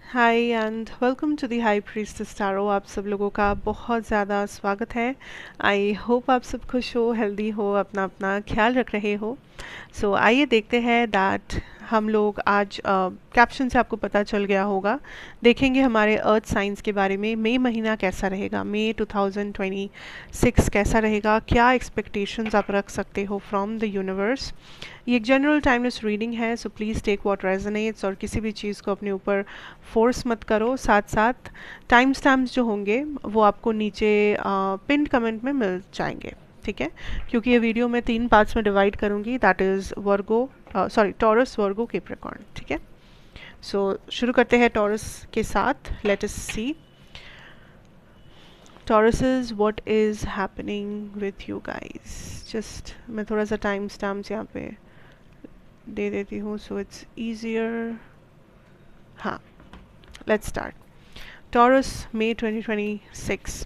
Hi and welcome to the high priestess tarot. आप सब लोगों का बहुत ज़्यादा स्वागत है। आई होप आप सब खुश हो, हेल्दी हो, अपना अपना ख्याल रख रहे हो। सो आइए देखते हैं दैट हम लोग आज कैप्शन से आपको पता चल गया होगा, देखेंगे हमारे अर्थ साइंस के बारे में। मई महीना कैसा रहेगा, मई 2026 कैसा रहेगा, क्या एक्सपेक्टेशंस आप रख सकते हो फ्रॉम द यूनिवर्स। ये एक जनरल टाइमलेस रीडिंग है, so please take what resonates और किसी भी चीज़ को अपने ऊपर फोर्स मत करो। साथ साथ टाइम स्टैम्प्स जो होंगे वो आपको नीचे पिन कमेंट में मिल जाएंगे, ठीक है। क्योंकि ये वीडियो मैं 3 पार्ट्स में डिवाइड करूँगी, that is Virgo Taurus, Virgo, Capricorn, ठीक है। सो शुरू करते हैं टॉरस के साथ। Let us see Tauruses what is happening with you guys. Just मैं थोड़ा सा टाइम स्टैम्प्स यहाँ पे दे देती हूँ सो इट्स ईजियर। हाँ, let's start. Taurus, May 2026.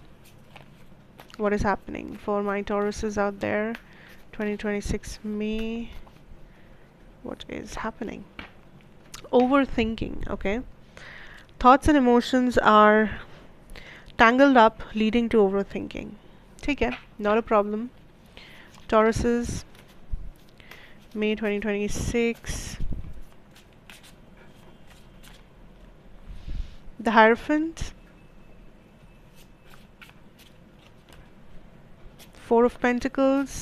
What is happening for my Tauruses out there? 2026 May. What is happening? Overthinking, okay? Thoughts and emotions are tangled up, leading to overthinking. ठीक है, not a problem. Tauruses, May 2026. The Hierophant, Four of Pentacles,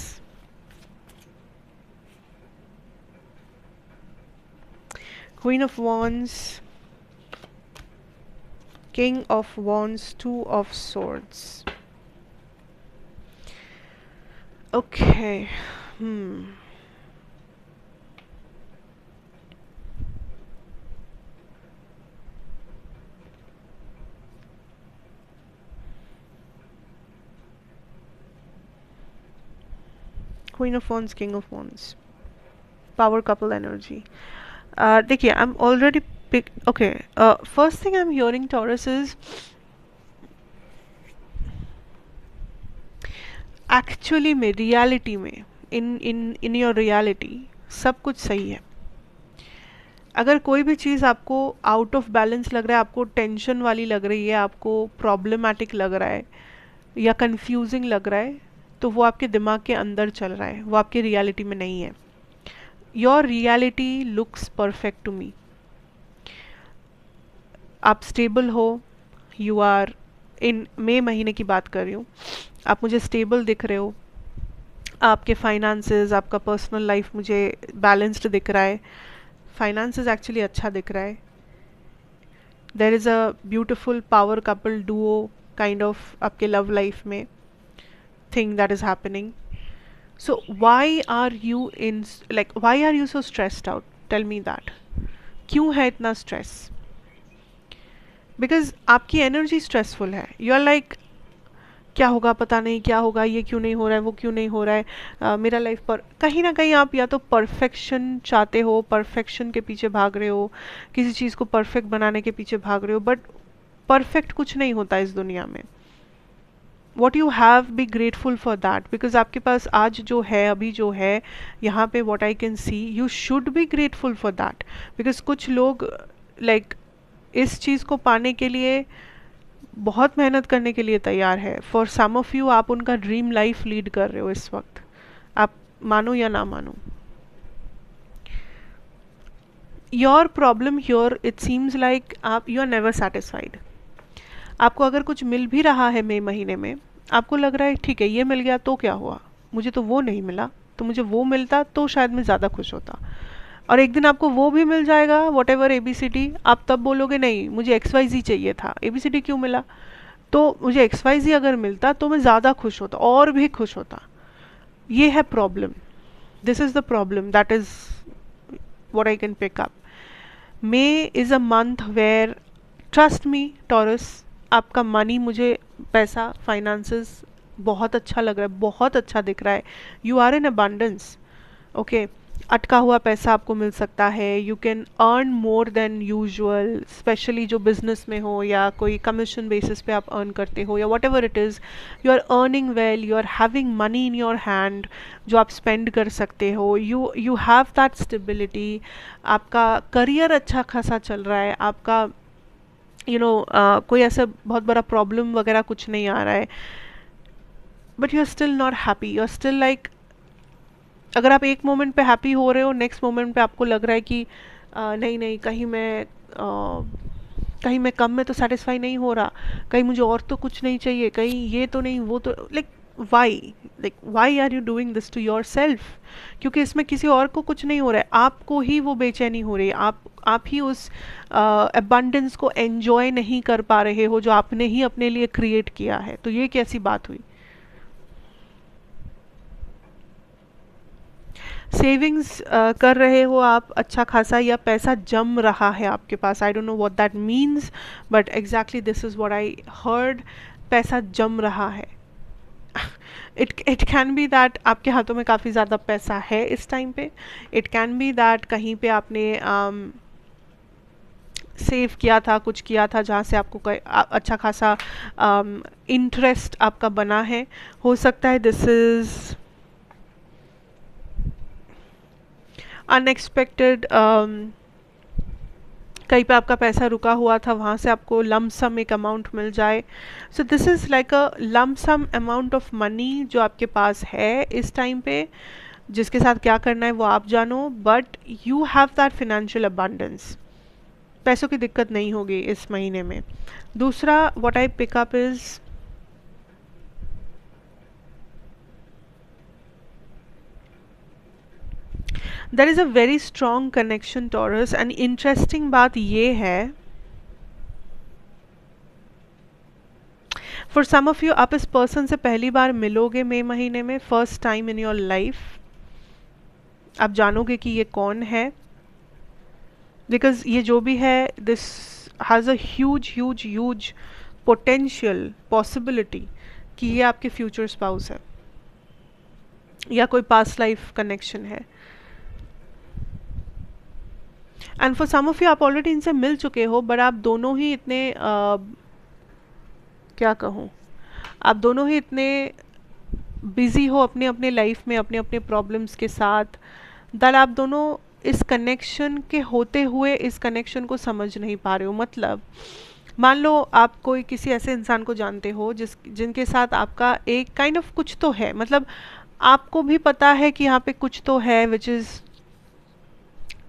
Queen of Wands, King of Wands, Two of Swords. Okay. Queen of Wands, King of Wands, power couple energy. देखिए, I'm already okay. First thing I'm hearing, Taurus, is actually में reality में in your reality सब कुछ सही है। अगर कोई भी चीज़ आपको आउट ऑफ बैलेंस लग रहा है, आपको टेंशन वाली लग रही है, आपको प्रॉब्लमैटिक लग रहा है या कंफ्यूजिंग लग रहा है, तो वो आपके दिमाग के अंदर चल रहा है, वो आपकी रियलिटी में नहीं है। Your reality looks perfect to me. आप स्टेबल हो, यू आर इन मई महीने की बात कर रही हूँ, आप मुझे स्टेबल दिख रहे हो, आपके फाइनेंसेस, आपका पर्सनल लाइफ मुझे बैलेंस्ड दिख रहा है, फाइनेंसेस एक्चुअली अच्छा दिख रहा है। There is a beautiful power couple duo kind of आपके लव लाइफ में thing that is happening. So why are you in like why are you so stressed out? Tell me that. क्यों है इतना stress? Because आपकी energy stressful है। You are like क्या होगा, पता नहीं क्या होगा, ये क्यों नहीं हो रहा है, वो क्यों नहीं हो रहा है, मेरा लाइफ पर कहीं ना कहीं आप या तो परफेक्शन चाहते हो, परफेक्शन के पीछे भाग रहे हो, किसी चीज़ को परफेक्ट बनाने के पीछे भाग रहे हो, बट परफेक्ट कुछ नहीं होता इस दुनिया में। What you have, be grateful for that, because आपके पास आज जो है, अभी जो है यहाँ पे, what I can see, you should be grateful for that. Because कुछ लोग लाइक इस चीज़ को पाने के लिए बहुत मेहनत करने के लिए तैयार है। फॉर सम ऑफ यू आप उनका ड्रीम लाइफ लीड कर रहे हो इस वक्त, आप मानो या ना मानो। Your problem here, it seems like आप यू आर नेवर सेटिस्फाइड। आपको अगर कुछ मिल भी रहा है मई महीने में, आपको लग रहा है ठीक है ये मिल गया तो क्या हुआ, मुझे तो वो नहीं मिला, तो मुझे वो मिलता तो शायद मैं ज़्यादा खुश होता। और एक दिन आपको वो भी मिल जाएगा, वॉट एवर ABCD, आप तब बोलोगे नहीं मुझे XYZ चाहिए था, ABCD क्यों मिला, तो मुझे XYZ अगर मिलता तो मैं ज़्यादा खुश होता और भी खुश होता। ये है problem, this is the problem, that is what I can pick up. May is a month where, trust me Taurus, आपका मनी, मुझे पैसा, फाइनेंसेस बहुत अच्छा लग रहा है, बहुत अच्छा दिख रहा है। You are in abundance, okay. अटका हुआ पैसा आपको मिल सकता है, you can earn more than usual, specially जो बिजनेस में हो या कोई कमीशन बेसिस पे आप अर्न करते हो या whatever it is, you are earning well, you are having money in your hand जो आप स्पेंड कर सकते हो, यू हैव दैट स्टेबिलिटी। आपका करियर अच्छा खासा चल रहा है, आपका कोई ऐसा बहुत बड़ा प्रॉब्लम वगैरह कुछ नहीं आ रहा है, but you are still not happy, you are still like, अगर आप एक मोमेंट पे हैप्पी हो रहे हो, नेक्स्ट मोमेंट पे आपको लग रहा है कि नहीं नहीं, कहीं मैं कम में तो सेटिस्फाई नहीं हो रहा, कहीं मुझे और तो कुछ नहीं चाहिए, कहीं ये तो नहीं वो तो, why are you doing this to yourself? क्योंकि इसमें किसी और को कुछ नहीं हो रहा है, आपको ही वो बेचैनी हो रही है, आप ही उस अबंडेंस को एंजॉय नहीं कर पा रहे हो जो आपने ही अपने लिए क्रिएट किया है। तो ये कैसी बात हुई? सेविंग्स कर रहे हो आप अच्छा खासा, या पैसा जम रहा है आपके पास, I don't know what that means, but exactly this is what I heard, पैसा जम रहा है। इट कैन बी दैट आपके हाथों में काफ़ी ज़्यादा पैसा है इस टाइम पे, इट कैन बी दैट कहीं पे आपने सेव किया था, कुछ किया था जहाँ से आपको अच्छा खासा इंटरेस्ट आपका बना है। हो सकता है दिस इज़ अनएक्सपेक्टेड, कहीं पे आपका पैसा रुका हुआ था, वहाँ से आपको लमसम एक अमाउंट मिल जाए। So this is like a lump sum amount of money जो आपके पास है इस टाइम पे, जिसके साथ क्या करना है वो आप जानो, but you have that financial abundance, पैसों की दिक्कत नहीं होगी इस महीने में। दूसरा what I pick up is there is a very strong connection Taurus, and interesting बात ये है, फॉर सम ऑफ यू आप इस पर्सन से पहली बार मिलोगे मई महीने में, first time in your life आप जानोगे कि ये कौन है, बिकॉज ये जो भी है this has a huge huge huge potential possibility कि ये आपके फ्यूचर स्पाउस है या कोई पास्ट लाइफ कनेक्शन है। And for some of you आप ऑलरेडी इनसे मिल चुके हो, बट आप दोनों ही इतने क्या कहूँ, आप दोनों ही इतने बिजी हो अपने अपने लाइफ में, अपने अपने प्रॉब्लम्स के साथ, दैट आप दोनों इस कनेक्शन के होते हुए इस कनेक्शन को समझ नहीं पा रहे हो। मतलब मान लो आप कोई किसी ऐसे इंसान को जानते हो जिनके साथ आपका एक काइंड ऑफ कुछ तो है, मतलब आपको भी पता है कि यहाँ पे कुछ तो है, विच इज़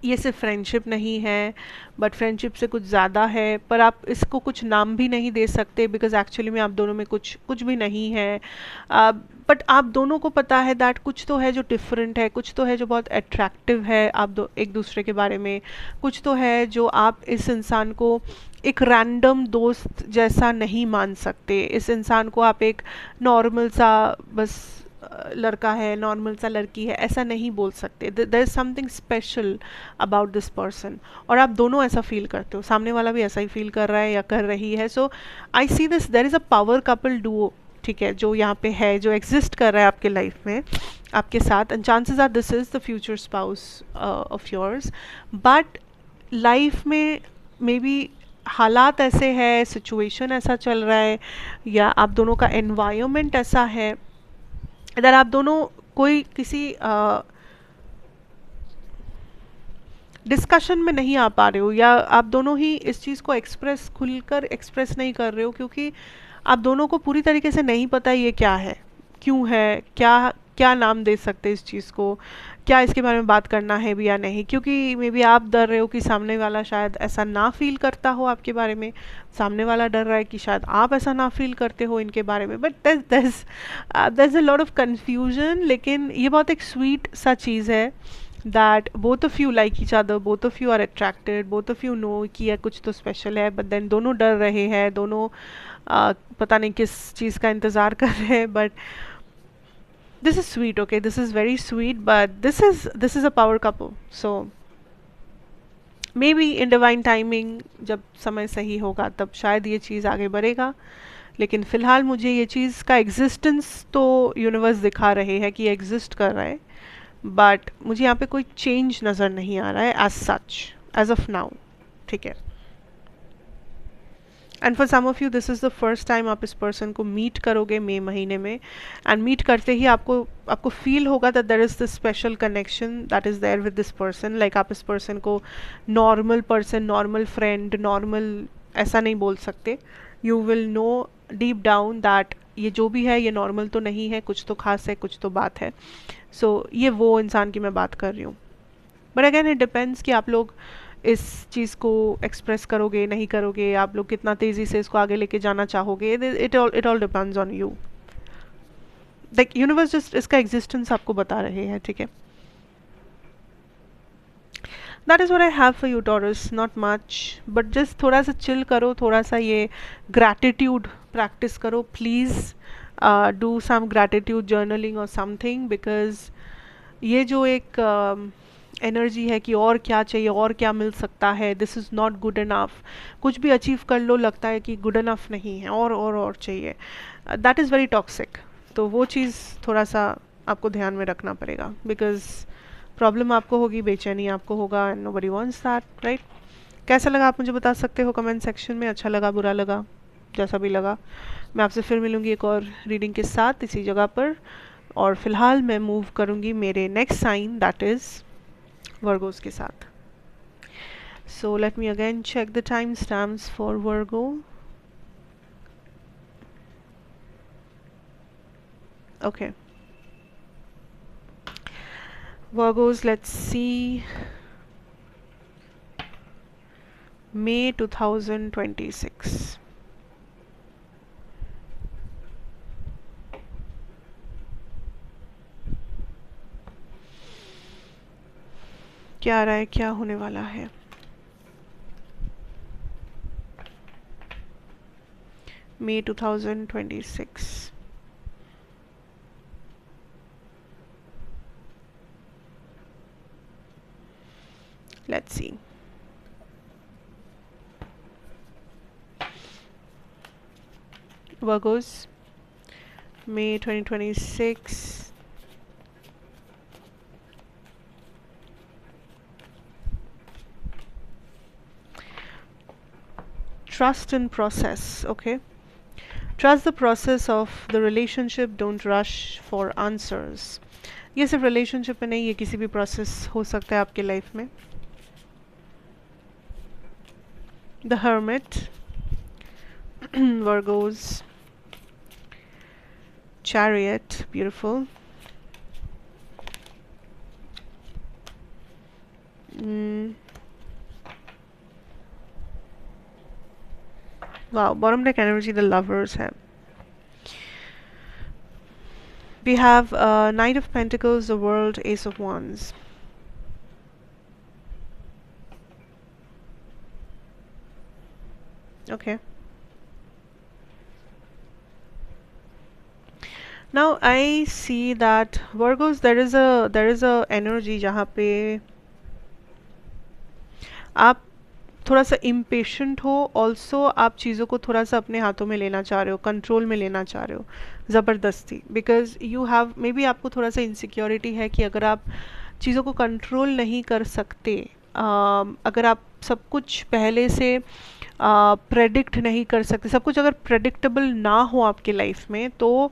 ये सिर्फ फ्रेंडशिप नहीं है, बट फ्रेंडशिप से कुछ ज़्यादा है, पर आप इसको कुछ नाम भी नहीं दे सकते बिकॉज एक्चुअली में आप दोनों में कुछ कुछ भी नहीं है, बट आप दोनों को पता है दैट कुछ तो है जो डिफरेंट है, कुछ तो है जो बहुत अट्रैक्टिव है आप दो एक दूसरे के बारे में, कुछ तो है जो आप इस इंसान को एक रैंडम दोस्त जैसा नहीं मान सकते, इस इंसान को आप एक नॉर्मल सा बस लड़का है, नॉर्मल सा लड़की है ऐसा नहीं बोल सकते, there is something special about this person, और आप दोनों ऐसा फील करते हो, सामने वाला भी ऐसा ही फील कर रहा है या कर रही है। So I see this, there is a power couple duo, ठीक है, जो यहाँ पे है, जो एग्जिस्ट कर रहा है आपके लाइफ में आपके साथ, and chances are this is the future spouse of yours, but life में मे बी हालात ऐसे है, सिचुएशन ऐसा चल रहा है, या आप दोनों का एनवायरनमेंट ऐसा है, अगर आप दोनों कोई किसी डिस्कशन में नहीं आ पा रहे हो, या आप दोनों ही इस चीज़ को खुलकर एक्सप्रेस नहीं कर रहे हो, क्योंकि आप दोनों को पूरी तरीके से नहीं पता ये क्या है, क्यों है, क्या क्या नाम दे सकते इस चीज़ को, क्या इसके बारे में बात करना है भी या नहीं, क्योंकि मे बी आप डर रहे हो कि सामने वाला शायद ऐसा ना फील करता हो आपके बारे में, सामने वाला डर रहा है कि शायद आप ऐसा ना फील करते हो इनके बारे में, but there's a lot of confusion, लेकिन ये बहुत एक स्वीट सा चीज़ है that both of you like each other, both of you are attracted, both of you know कि यह कुछ तो स्पेशल है, बट देन दोनों डर रहे हैं, दोनों पता नहीं किस चीज़ का इंतज़ार कर रहे हैं, but this is sweet, okay, this is very sweet, but this is a power couple, so maybe in divine timing जब समय सही होगा तब शायद ये चीज़ आगे बढ़ेगा, लेकिन फ़िलहाल मुझे ये चीज़ का एग्जिस्टेंस तो यूनिवर्स दिखा रहे हैं कि ये एग्जिस्ट कर रहा है, बट मुझे यहाँ पे कोई चेंज नज़र नहीं आ रहा है as such as of now, ठीक है। And for some of you this is the first time आप इस पर्सन को मीट करोगे मई महीने में, एंड मीट करते ही आपको फील होगा that there is this special connection that is there with this person, like आप इस पर्सन को normal person, normal friend, normal ऐसा नहीं बोल सकते. You will know deep down that ये जो भी है ये नॉर्मल तो नहीं है, कुछ तो खास है, कुछ तो बात है. सो ये वो इंसान की मैं बात कर रही हूँ. बट अगेन इट डिपेंड्स कि आप लोग इस चीज़ को एक्सप्रेस करोगे नहीं करोगे, आप लोग कितना तेज़ी से इसको आगे लेके जाना चाहोगे. It all depends on you. Like universe just इसका एग्जिस्टेंस आपको बता रहे हैं, ठीक है. That is what I have for you Taurus. Not much, but just थोड़ा सा चिल करो, थोड़ा सा ये ग्रैटिट्यूड प्रैक्टिस करो please. Do some gratitude journaling और समथिंग, बिकॉज ये जो एक एनर्जी है कि और क्या चाहिए और क्या मिल सकता है, this is not good enough. कुछ भी अचीव कर लो लगता है कि गुड इनफ नहीं है, और चाहिए. That is very toxic. तो वो चीज़ थोड़ा सा आपको ध्यान में रखना पड़ेगा, बिकॉज प्रॉब्लम आपको होगी, बेचैनी आपको होगा, and nobody wants that, right. कैसा लगा आप मुझे बता सकते हो कमेंट सेक्शन में. अच्छा लगा, बुरा लगा, जैसा भी लगा. मैं आपसे फिर मिलूँगी एक और रीडिंग के साथ इसी जगह पर. और फिलहाल मैं मूव करूँगी मेरे next sign that is Virgos के साथ. So let me again check the time stamps for Virgo. Okay Virgos, let's see. May 2026. क्या आ रहा है, क्या होने वाला है. May 2026. Let's see. Virgos, May 2026. Trust in process, okay? Trust the process of the relationship, don't rush for answers. ये सिर्फ relationship में नहीं, ये किसी भी प्रोसेस हो सकता है आपके लाइफ में. The Hermit, Virgos, Chariot, beautiful. Wow, bottom deck energy, the Lovers have. We have Knight of Pentacles, the World, Ace of Wands. Okay. Now I see that Virgos, there is a energy जहाँ पे आप थोड़ा सा impatient हो. Also आप चीज़ों को थोड़ा सा अपने हाथों में लेना चाह रहे हो, कंट्रोल में लेना चाह रहे हो ज़बरदस्ती. Because you have may be आपको थोड़ा सा इनसिक्योरिटी है कि अगर आप चीज़ों को कंट्रोल नहीं कर सकते, अगर आप सब कुछ पहले से प्रेडिक्ट नहीं कर सकते, सब कुछ अगर प्रेडिक्टेबल ना हो आपके लाइफ में, तो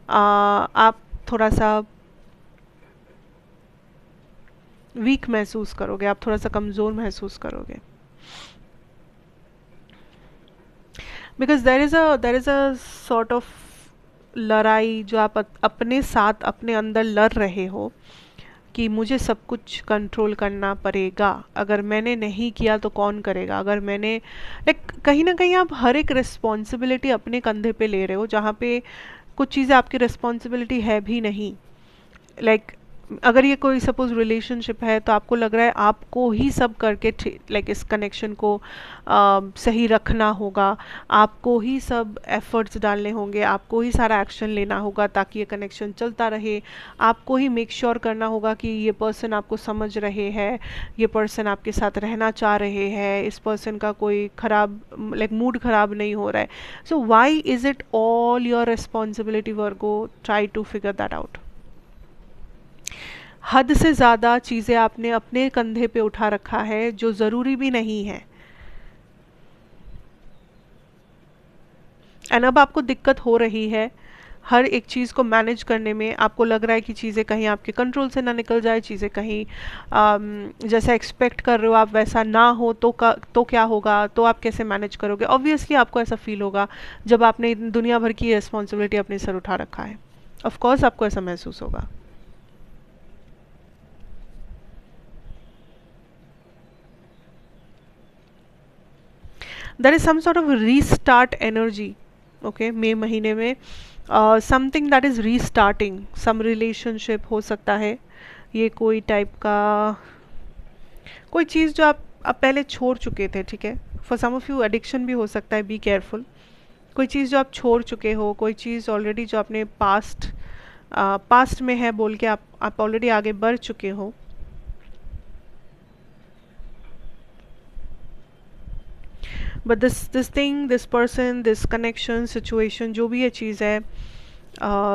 आप थोड़ा सा वीक महसूस करोगे, आप थोड़ा सा कमज़ोर महसूस करोगे. Because there is a sort of लड़ाई जो आप अपने साथ अपने अंदर लड़ रहे हो कि मुझे सब कुछ कंट्रोल करना पड़ेगा, अगर मैंने नहीं किया तो कौन करेगा. अगर मैंने लाइक कहीं ना कहीं आप हर एक रिस्पॉन्सिबिलिटी अपने कंधे पे ले रहे हो, जहाँ पे कुछ चीज़ें आपकी रिस्पॉन्सिबिलिटी है भी नहीं. लाइक अगर ये कोई सपोज रिलेशनशिप है तो आपको लग रहा है आपको ही सब करके लाइक इस कनेक्शन को सही रखना होगा, आपको ही सब एफर्ट्स डालने होंगे, आपको ही सारा एक्शन लेना होगा ताकि ये कनेक्शन चलता रहे. आपको ही मेक श्योर करना होगा कि ये पर्सन आपको समझ रहे हैं, ये पर्सन आपके साथ रहना चाह रहे हैं, इस पर्सन का कोई ख़राब लाइक मूड ख़राब नहीं हो रहा है. So why is it all your responsibility Virgo? Try to figure that out. हद से ज़्यादा चीज़ें आपने अपने कंधे पे उठा रखा है जो ज़रूरी भी नहीं है. एंड अब आपको दिक्कत हो रही है हर एक चीज़ को मैनेज करने में आपको लग रहा है कि चीज़ें कहीं आपके कंट्रोल से ना निकल जाए, चीज़ें कहीं जैसा एक्सपेक्ट कर रहे हो आप वैसा ना हो तो क्या होगा, तो आप कैसे मैनेज करोगे। ऑब्वियसली आपको ऐसा फील होगा जब आपने दुनिया भर की रिस्पॉन्सिबिलिटी अपने सर उठा रखा है। ऑफ कोर्स आपको ऐसा महसूस होगा। There is some sort of restart energy, okay, मई महीने में something that is restarting, some relationship हो सकता है, ये कोई टाइप का कोई चीज़ जो आप पहले छोड़ चुके थे, ठीक है। For some of you addiction भी हो सकता है, बी केयरफुल। कोई चीज़ जो आप छोड़ चुके हो, कोई चीज़ ऑलरेडी जो आपने पास्ट में है बोल के आप ऑलरेडी आगे बढ़ चुके हो। But this thing, this person, this connection, situation, जो भी ये चीज़ है,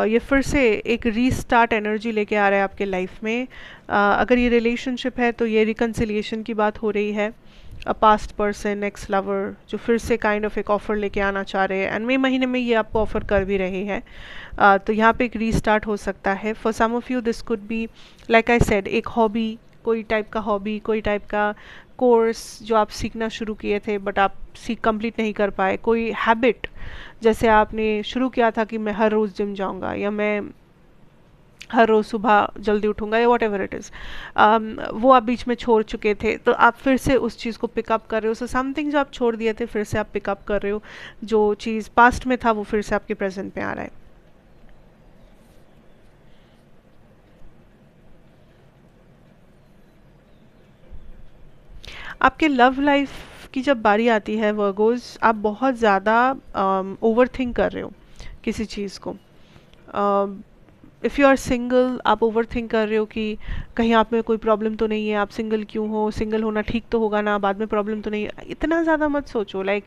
ये फिर से एक रीस्टार्ट एनर्जी लेके आ रहा है आपके लाइफ में। अगर ये रिलेशनशिप है तो ये रिकन्सिलिएशन की बात हो रही है। A past person, x lover, जो फिर से काइंड ऑफ एक ऑफ़र लेके आना चाह रहे हैं, एंड मई महीने में ये आपको ऑफ़र कर भी रहे हैं। तो यहाँ पे एक रीस्टार्ट हो सकता है। For some of you this could be, like I said, एक हॉबी, कोई टाइप का हॉबी, कोई टाइप का कोर्स जो आप सीखना शुरू किए थे बट आप सीख कंप्लीट नहीं कर पाए। कोई हैबिट, जैसे आपने शुरू किया था कि मैं हर रोज़ जिम जाऊंगा, या मैं हर रोज़ सुबह जल्दी उठूंगा, या वॉट एवर इट इज़, वो आप बीच में छोड़ चुके थे, तो आप फिर से उस चीज़ को पिकअप कर रहे हो। सो समथिंग जो आप छोड़ दिए थे फिर से आप पिकअप कर रहे हो। जो चीज़ पास्ट में था वो फिर से आपके प्रेजेंट में आ रहा है। आपके लव लाइफ की जब बारी आती है वर्गोज, आप बहुत ज़्यादा ओवर थिंक कर रहे हो किसी चीज़ को। इफ़ यू आर सिंगल, आप ओवर थिंक कर रहे हो कि कहीं आप में कोई प्रॉब्लम तो नहीं है, आप सिंगल क्यों हो, सिंगल होना ठीक तो होगा ना, बाद में प्रॉब्लम तो नहीं है। इतना ज़्यादा मत सोचो, like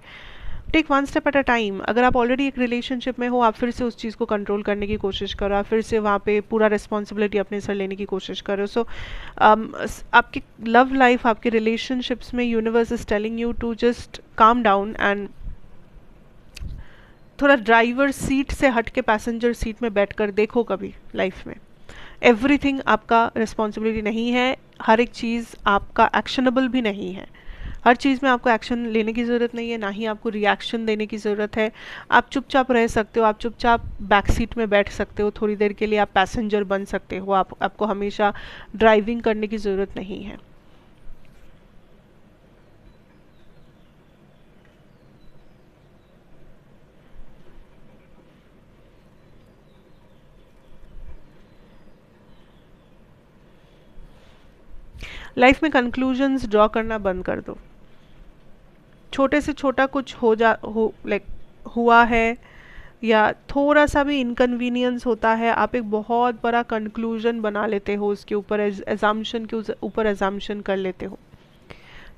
take one step at a time. अगर आप ऑलरेडी एक रिलेशनशिप में हो, आप फिर से उस चीज़ को कंट्रोल करने की कोशिश करो, आप फिर से वहाँ पे पूरा रिस्पॉन्सिबिलिटी अपने सर लेने की कोशिश करो। सो आपकी लव लाइफ, आपके रिलेशनशिप्स में universe is telling you to just calm down and थोड़ा ड्राइवर सीट से हट के पैसेंजर सीट में बैठ कर देखो कभी लाइफ में। एवरीथिंग आपका रिस्पॉन्सिबिलिटी नहीं है, हर एक चीज़ आपका एक्शनेबल भी नहीं है। हर चीज़ में आपको एक्शन लेने की ज़रूरत नहीं है, ना ही आपको रिएक्शन देने की ज़रूरत है। आप चुपचाप रह सकते हो, आप चुपचाप बैक सीट में बैठ सकते हो, थोड़ी देर के लिए आप पैसेंजर बन सकते हो। आपको हमेशा ड्राइविंग करने की ज़रूरत नहीं है। लाइफ में कंक्लूजन्स ड्रॉ करना बंद कर दो। छोटे से छोटा कुछ हो लाइक हुआ है, या थोड़ा सा भी इनकन्वीनियंस होता है, आप एक बहुत बड़ा कंक्लूजन बना लेते हो, उसके ऊपर एजम्पशन के ऊपर एजम्पशन कर लेते हो।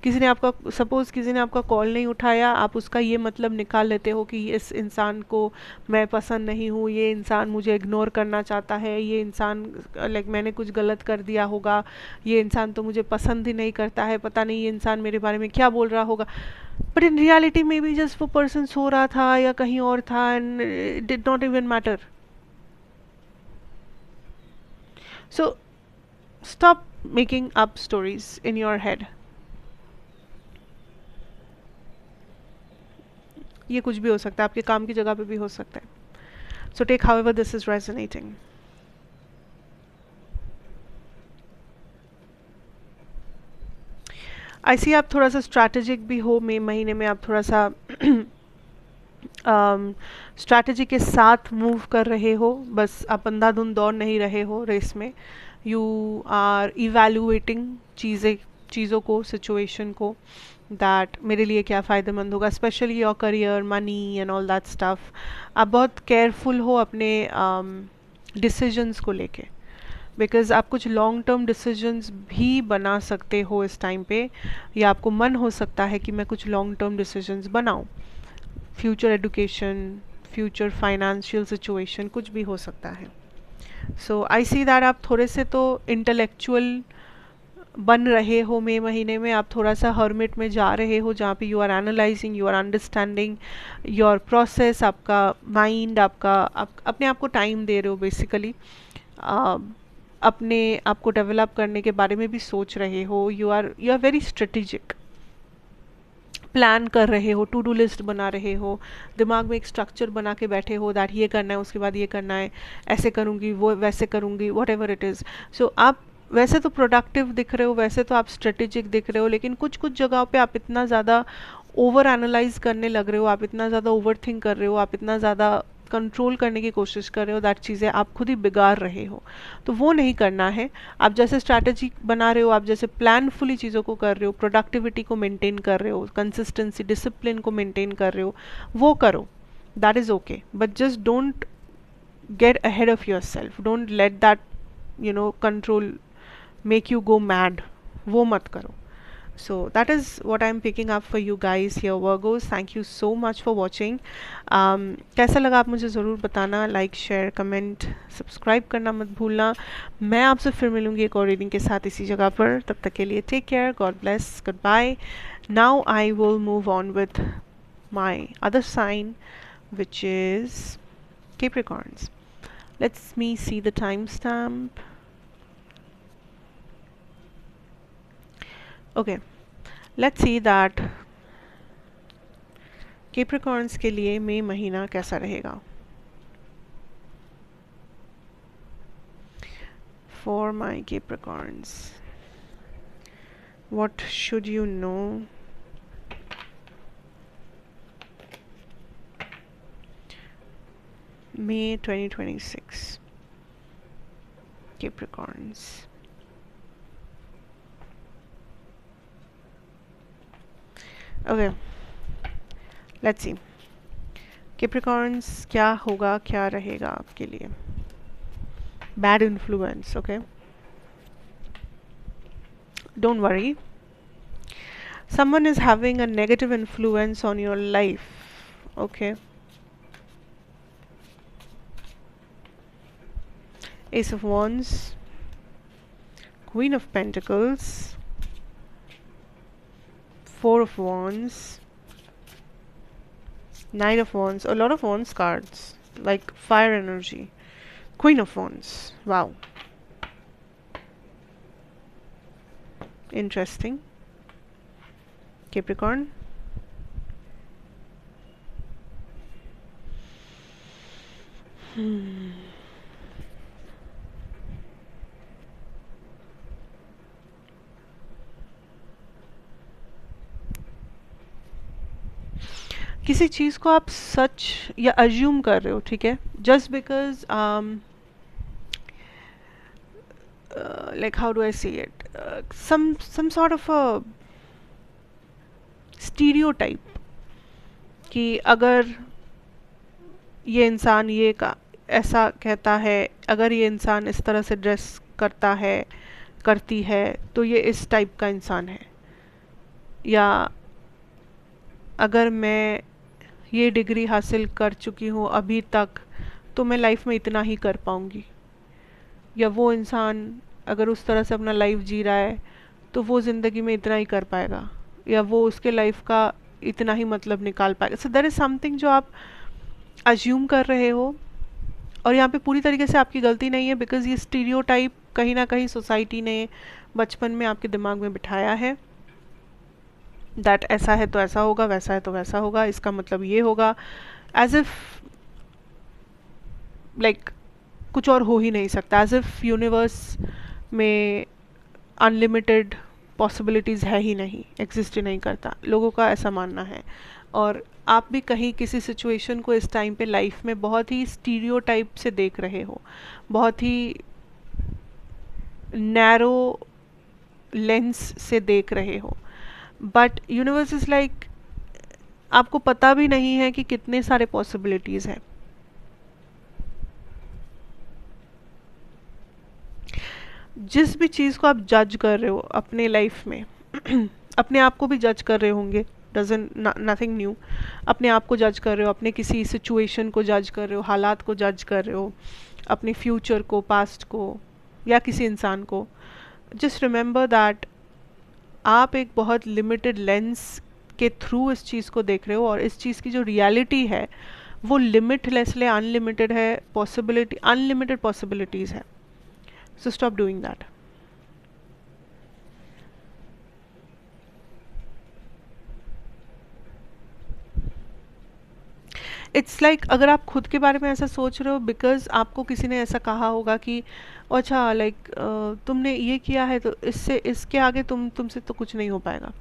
किसी ने आपका सपोज़ किसी ने आपका कॉल नहीं उठाया, आप उसका ये मतलब निकाल लेते हो कि इस इंसान को मैं पसंद नहीं हूँ, ये इंसान मुझे इग्नोर करना चाहता है, ये इंसान लाइक मैंने कुछ गलत कर दिया होगा, ये इंसान तो मुझे पसंद ही नहीं करता है, पता नहीं ये इंसान मेरे बारे में क्या बोल रहा होगा। बट इन रियलिटी में भी जस्ट वो पर्सन सो रहा था या कहीं और था, and it did not even matter. So stop making up stories in your head. ये कुछ भी हो सकता है, आपके काम की जगह पे भी हो सकता है। So take however this is resonating. I see आप थोड़ा सा स्ट्रैटेजिक भी हो, मई महीने में आप थोड़ा सा स्ट्रैटेजी के साथ मूव कर रहे हो, बस आप अंधाधुंध दौड़ नहीं रहे हो रेस में। यू आर इवेल्युएटिंग चीज़ों को, सिचुएशन को, दैट मेरे लिए क्या फ़ायदेमंद होगा, specially your career, money and all that stuff. आप बहुत केयरफुल हो अपने डिसीजंस को लेके, बिकॉज आप कुछ लॉन्ग टर्म डिसीजंस भी बना सकते हो इस टाइम पे, या आपको मन हो सकता है कि मैं कुछ लॉन्ग टर्म डिसीजंस बनाऊं। Future education, future financial situation, कुछ भी हो सकता है। सो आई सी दैट आप थोड़े से तो इंटेलेक्चुअल बन रहे हो मई महीने में, आप थोड़ा सा हर्मिट में जा रहे हो जहाँ पे you are analysing, you are understanding your process, आपका माइंड, आप अपने आप को टाइम दे रहे हो बेसिकली, अपने आप को डेवलप करने के बारे में भी सोच रहे हो, you are very strategic, plan कर रहे हो, टू डू लिस्ट बना रहे हो, दिमाग में एक स्ट्रक्चर बना के बैठे हो दैट ये करना है, उसके बाद ये करना है, ऐसे करूँगी, वो वैसे करूँगी, वट एवर इट इज़। सो आप वैसे तो प्रोडक्टिव दिख रहे हो, वैसे तो आप स्ट्रेटेजिक दिख रहे हो, लेकिन कुछ कुछ जगहों पे आप इतना ज़्यादा ओवर एनालाइज करने लग रहे हो, आप इतना ज़्यादा ओवर थिंक कर रहे हो, आप इतना ज़्यादा कंट्रोल करने की कोशिश कर रहे हो, दैट चीज़ें आप खुद ही बिगाड़ रहे हो। तो वो नहीं करना है। आप जैसे स्ट्रैटेजी बना रहे हो, आप जैसे प्लानफुली चीज़ों को कर रहे हो, प्रोडक्टिविटी को मेंटेन कर रहे हो, कंसिस्टेंसी डिसिप्लिन को मेंटेन कर रहे हो, वो करो, that is okay, but just don't get ahead of your self, don't let that control make you go mad, वो मत करो। So that is what I'm picking up for you guys here, Virgos. Thank you so much for watching. कैसा लगा आप मुझे ज़रूर बताना, like share comment subscribe करना मत भूलना। मैं आपसे फिर मिलूँगी एक और रीडिंग के साथ इसी जगह पर, तब तक के लिए take care, God bless, goodbye. Now I will move on with my other sign which is Capricorns. Let's me see the timestamp. Okay, let's see that Capricorns के लिए मई महीना कैसा रहेगा। For my Capricorns, what should you know? May 2026 Capricorns. Okay, let's see Capricorns क्या होगा, क्या रहेगा आपके लिए। Bad influence, okay, don't worry, someone is having a negative influence on your life, okay. S of wands, queen of pentacles, Four of Wands, Knight of Wands, a lot of Wands cards, like fire energy, Queen of Wands, wow, interesting. Capricorn, किसी चीज़ को आप सच या assume कर रहे हो, ठीक है, just because like how do I say it, some sort of a stereotype कि अगर ये इंसान ये का ऐसा कहता है, अगर ये इंसान इस तरह से ड्रेस करता है, करती है, तो ये इस टाइप का इंसान है, या अगर मैं ये डिग्री हासिल कर चुकी हूँ अभी तक तो मैं लाइफ में इतना ही कर पाऊँगी, या वो इंसान अगर उस तरह से अपना लाइफ जी रहा है तो वो ज़िंदगी में इतना ही कर पाएगा, या वो उसके लाइफ का इतना ही मतलब निकाल पाएगा। सो देयर इज़ समथिंग जो आप अज्यूम कर रहे हो, और यहाँ पे पूरी तरीके से आपकी गलती नहीं है, बिकॉज़ ये स्टीरियोटाइप कहीं ना कहीं सोसाइटी ने बचपन में आपके दिमाग में बिठाया है, दैट ऐसा है तो ऐसा होगा, वैसा है तो वैसा होगा, इसका मतलब ये होगा, एज इफ लाइक कुछ और हो ही नहीं सकता, एज इफ यूनिवर्स में अनलिमिटेड पॉसिबिलिटीज़ है ही नहीं, एग्जिस्ट ही नहीं करता, लोगों का ऐसा मानना है। और आप भी कहीं किसी सिचुएशन को इस टाइम पे लाइफ में बहुत ही स्टीरियोटाइप से देख रहे हो, बहुत ही नैरो लेंस से देख रहे हो, बट यूनिवर्स इज़ लाइक आपको पता भी नहीं है कि कितने सारे पॉसिबिलिटीज़ हैं। जिस भी चीज़ को आप जज कर रहे हो अपने लाइफ में अपने आप को भी जज कर रहे होंगे, डजंट नथिंग न्यू, अपने आप को जज कर रहे हो, अपने किसी सिचुएशन को जज कर रहे हो, हालात को जज कर रहे हो, अपने फ्यूचर को, पास्ट को, या किसी इंसान को, जस्ट रिमेंबर दैट आप एक बहुत लिमिटेड लेंस के थ्रू इस चीज़ को देख रहे हो, और इस चीज़ की जो रियलिटी है वो लिमिटलेसली अनलिमिटेड है, पॉसिबिलिटी अनलिमिटेड पॉसिबिलिटीज़ है. So stop doing that. It's like अगर आप खुद के बारे में ऐसा सोच रहे हो बिकॉज आपको किसी ने ऐसा कहा होगा कि अच्छा लाइक तुमने ये किया है तो इससे इसके आगे तुमसे तो कुछ नहीं हो पाएगा,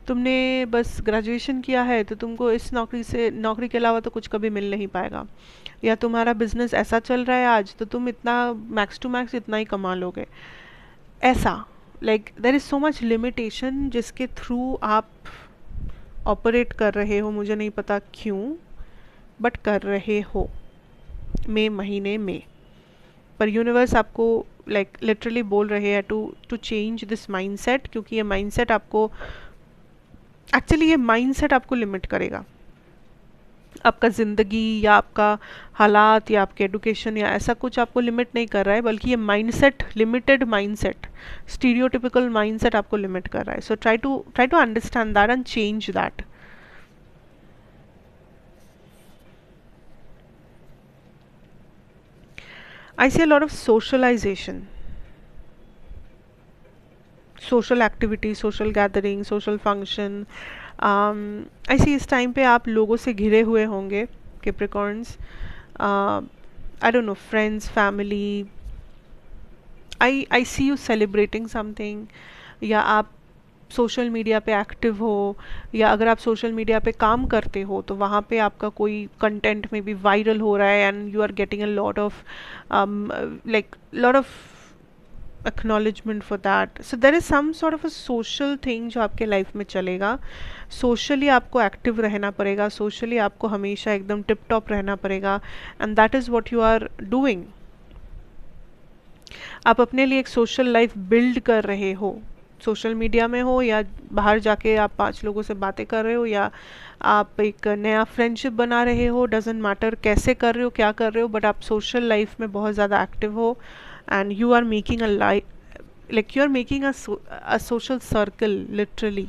तुमने बस ग्रेजुएशन किया है तो तुमको इस नौकरी के अलावा तो कुछ कभी मिल नहीं पाएगा, या तुम्हारा बिजनेस ऐसा चल रहा है आज तो तुम इतना मैक्स टू मैक्स इतना ही कमा लोगे. ऐसा like there is so much limitation जिसके थ्रू आप ऑपरेट कर रहे हो, मुझे नहीं पता क्यों बट कर रहे हो मई महीने में. पर यूनिवर्स आपको लाइक लिटरली बोल रहे हैं टू चेंज दिस माइंडसेट, क्योंकि ये माइंडसेट आपको एक्चुअली ये माइंडसेट आपको लिमिट करेगा. आपका ज़िंदगी या आपका हालात या आपके एडुकेशन या ऐसा कुछ आपको लिमिट नहीं कर रहा है, बल्कि ये mindset, limited mindset, stereotypical mindset आपको लिमिट कर रहा है. So try to understand that and change that. I see a lot of socialization, social activity, social gathering, social function. I see इस टाइम पे आप लोगों से घिरे हुए होंगे, Capricorns. I don't know, friends, family. I see you celebrating something, या आप सोशल मीडिया पे एक्टिव हो, या अगर आप सोशल मीडिया पे काम करते हो तो वहाँ पे आपका कोई कंटेंट में भी वायरल हो रहा है and you are getting a lot of lot of acknowledgement for that. So there is some sort of a social thing जो आपके लाइफ में चलेगा. सोशली आपको एक्टिव रहना पड़ेगा, सोशली आपको हमेशा एकदम टिप टॉप रहना पड़ेगा, and that is what you are doing. आप अपने लिए एक सोशल लाइफ बिल्ड कर रहे हो, सोशल मीडिया में हो या बाहर जाके आप 5 लोगों से बातें कर रहे हो, या आप एक नया फ्रेंडशिप बना रहे हो, डजेंट मैटर कैसे कर रहे हो, क्या कर रहे हो, बट आप सोशल लाइफ में बहुत ज़्यादा एक्टिव हो and you are making a like you are making a social circle literally.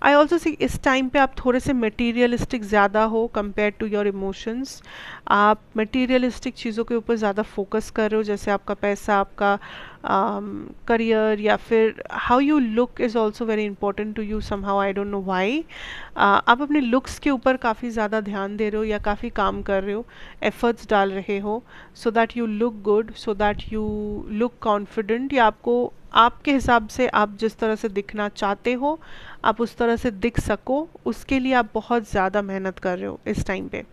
I also सी इस टाइम पे आप थोड़े से मटीरियलिस्टिक ज़्यादा हो कंपेयर टू योर इमोशंस. आप मटीरियलिस्टिक चीज़ों के ऊपर ज़्यादा फोकस कर रहे हो, जैसे आपका पैसा, आपका करियर, या फिर how you look is also very important to you somehow, I don't know why. आप अपने लुक्स के ऊपर काफ़ी ज़्यादा ध्यान दे रहे हो या काफ़ी काम कर रहे हो, एफर्ट्स डाल रहे हो, so that you look good, so that you look confident, या आपको आपके हिसाब से आप जिस तरह से दिखना चाहते हो आप उस तरह से दिख सको, उसके लिए आप बहुत ज़्यादा मेहनत कर रहे हो इस टाइम पे.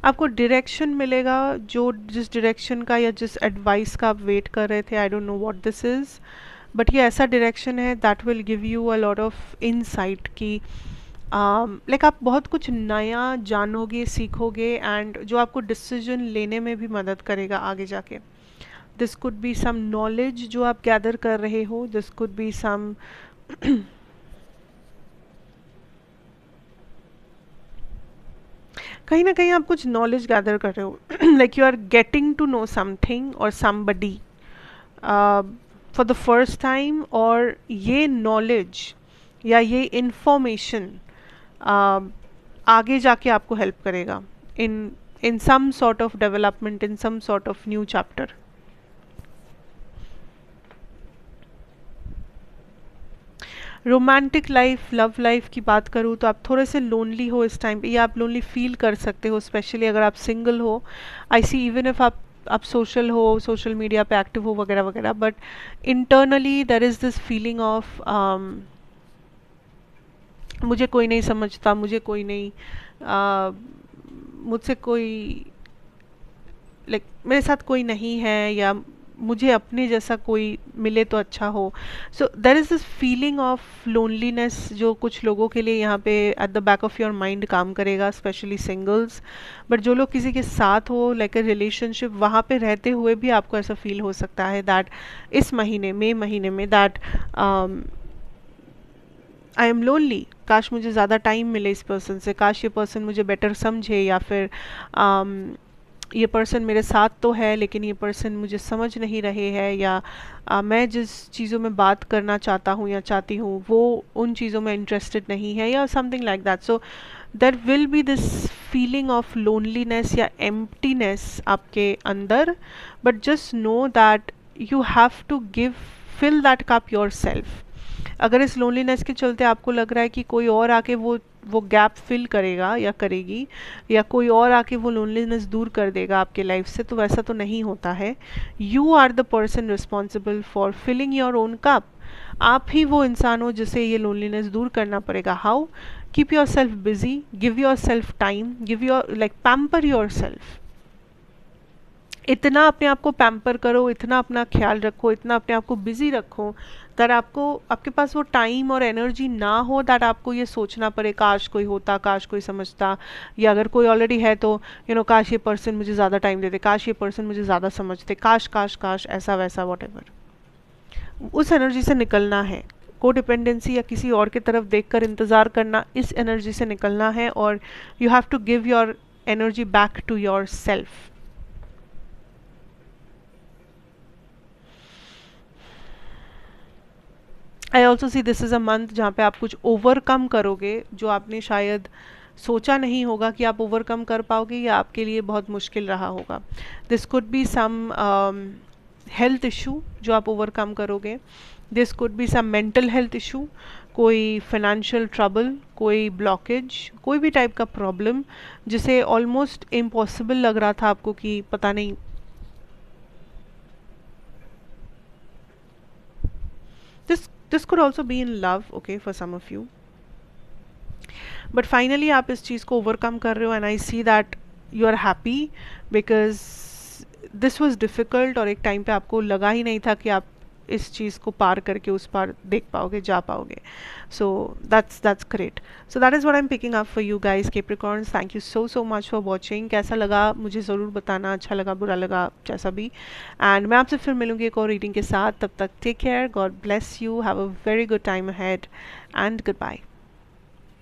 आपको डायरेक्शन मिलेगा, जो जिस डायरेक्शन का या जिस एडवाइस का आप वेट कर रहे थे. आई don't know what this is, but ये ऐसा डायरेक्शन है that will give you a lot of insight कि लाइक आप बहुत कुछ नया जानोगे, सीखोगे, एंड जो आपको डिसीजन लेने में भी मदद करेगा आगे जाके. This could be some knowledge जो आप गैदर कर रहे हो, दिस कुड बी सम कहीं ना कहीं आप कुछ नॉलेज गैदर कर रहे हो, like you are getting to know something और somebody for the first time, और ये नॉलेज या ये इंफॉर्मेशन आगे जाके आपको हेल्प करेगा in some sort of development, in some sort of new chapter. Romantic life, love life की बात करूँ तो आप थोड़े से लोनली हो इस टाइम पे, या आप लोनली फील कर सकते हो, स्पेशली अगर आप सिंगल हो. आई सी इवन इफ आप सोशल हो, सोशल मीडिया पे एक्टिव हो वगैरह वगैरह, but internally there is this feeling of मुझे कोई नहीं समझता, मुझे कोई नहीं मुझसे कोई लाइक मेरे साथ कोई नहीं है, या मुझे अपने जैसा कोई मिले तो अच्छा हो. So there is this feeling of loneliness जो कुछ लोगों के लिए यहाँ पे at the back of your mind काम करेगा, स्पेशली सिंगल्स. बट जो लोग किसी के साथ हो, लाइक अ रिलेशनशिप, वहाँ पे रहते हुए भी आपको ऐसा फील हो सकता है दैट इस महीने में दैट आई एम लोनली. काश मुझे ज़्यादा टाइम मिले इस पर्सन से, काश ये पर्सन मुझे बेटर समझे, या फिर ये पर्सन मेरे साथ तो है लेकिन ये पर्सन मुझे समझ नहीं रहे हैं, या मैं जिस चीज़ों में बात करना चाहता हूँ या चाहती हूँ वो उन चीज़ों में इंटरेस्टेड नहीं है, या something like that. So there will be this feeling of loneliness या एम्प्टीनेस आपके अंदर. But just know that you have to give fill that cup yourself. अगर इस लोनलीनेस के चलते आपको लग रहा है कि कोई और आके वो गैप फिल करेगा या करेगी, या कोई और आके वो लोनलीनेस दूर कर देगा आपके लाइफ से, तो वैसा तो नहीं होता है. You are the person responsible for filling your own cup. आप ही वो इंसान हो जिसे ये लोनलीनेस दूर करना पड़ेगा. How? Keep your self busy, give your self time, give your like pamper your self. इतना अपने आप को पैम्पर करो, इतना अपना ख्याल रखो, इतना अपने आप को बिजी रखो दैट आपको, आपके पास वो टाइम और एनर्जी ना हो दैट आपको ये सोचना पड़े काश कोई होता, काश कोई समझता, या अगर कोई ऑलरेडी है तो काश ये पर्सन मुझे ज़्यादा टाइम देते, काश ये पर्सन मुझे ज़्यादा समझते, काश काश काश ऐसा वैसा वॉटेवर. उस एनर्जी से निकलना है. को डिपेंडेंसी या किसी और की तरफ देखकर इंतज़ार करना, इस एनर्जी से निकलना है. और you have to give your energy back to yourself. I also see this is a month जहाँ पे आप कुछ ओवरकम करोगे जो आपने शायद सोचा नहीं होगा कि आप ओवरकम कर पाओगे, या आपके लिए बहुत मुश्किल रहा होगा. This could be some health issue जो आप ओवरकम करोगे. This could be some mental health issue, कोई फाइनेंशियल ट्रबल, कोई ब्लॉकेज, कोई भी टाइप का प्रॉब्लम जिसे ऑलमोस्ट इम्पॉसिबल लग रहा था आपको कि पता नहीं. This could also be in love, okay, for some of you. But finally आप इस चीज़ को ओवरकम कर रहे हो, and I see that you are happy because this was difficult. और एक टाइम पे आपको लगा ही नहीं था कि आप इस चीज़ को पार करके उस पार देख पाओगे, जा पाओगे. So that's great. So that is what I'm picking up for you guys, Capricorns. Thank you so much for watching. कैसा लगा मुझे ज़रूर बताना, अच्छा लगा बुरा लगा जैसा भी. एंड मैं आपसे फिर मिलूंगी एक और रीडिंग के साथ. तब तक take care, God bless you, have a very good time ahead and good bye.